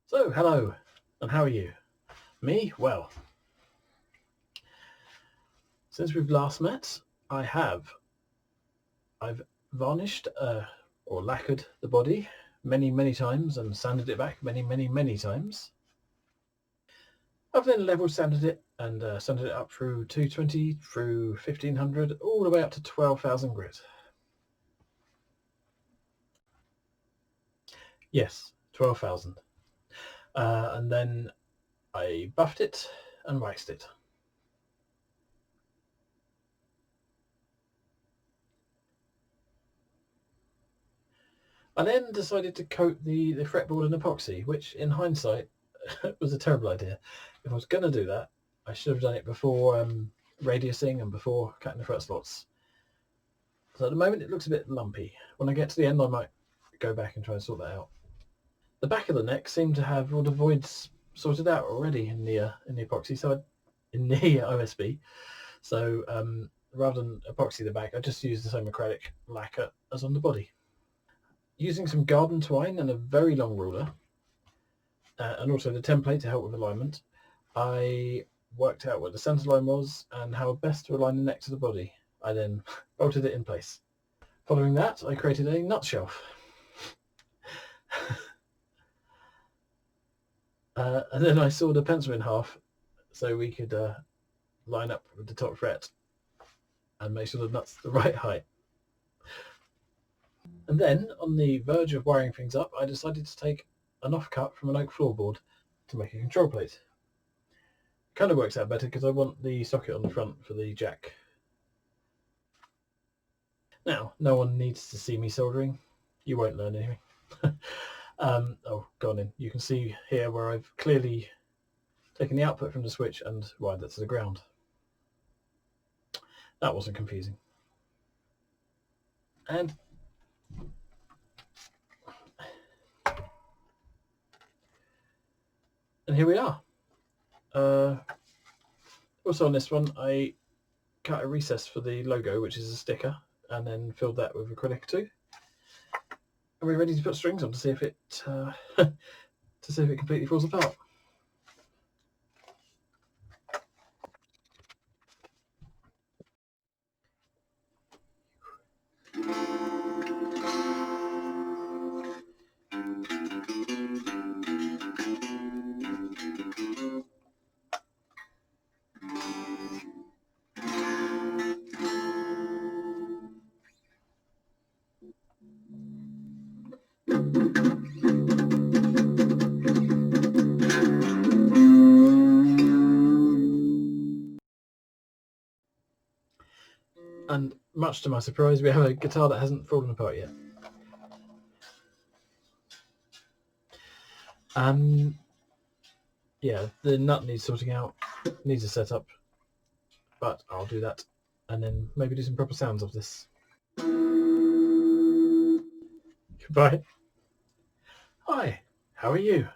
So, hello, and how are you? Me? Well, since we've last met, I've varnished or lacquered the body many times and sanded it back many times. I've then level sanded it and sanded it up through 220, through 1500, all the way up to 12,000 grit. Yes, 12,000. And then I buffed it and waxed it. I then decided to coat the fretboard in epoxy, which in hindsight was a terrible idea. If I was going to do that, I should have done it before radiusing and before cutting the fret slots. So at the moment it looks a bit lumpy. When I get to the end I might go back and try and sort that out. The back of the neck seemed to have all the voids sorted out already in the epoxy, so in the OSB. So rather than epoxy the back, I just used the same acrylic lacquer as on the body. Using some garden twine and a very long ruler, and also the template to help with alignment, I worked out what the centre line was and how best to align the neck to the body. I then bolted it in place. Following that, I created a nut shelf. And then I sawed a pencil in half so we could line up with the top fret and make sure the nut's the right height. And then, on the verge of wiring things up, I decided to take an offcut from an oak floorboard to make a control plate. Kind of works out better because I want the socket on the front for the jack. Now, no one needs to see me soldering. You won't learn anything. Oh, go on in. You can see here where I've clearly taken the output from the switch and wired that to the ground. That wasn't confusing. And here we are. Also on this one, I cut a recess for the logo, which is a sticker, and then filled that with acrylic too. And we're ready to put strings on to see if it completely falls apart. And much to my surprise, we have a guitar that hasn't fallen apart yet. Yeah, the nut needs sorting out, needs a setup, but I'll do that and then maybe do some proper sounds of this. Goodbye. Hi, how are you?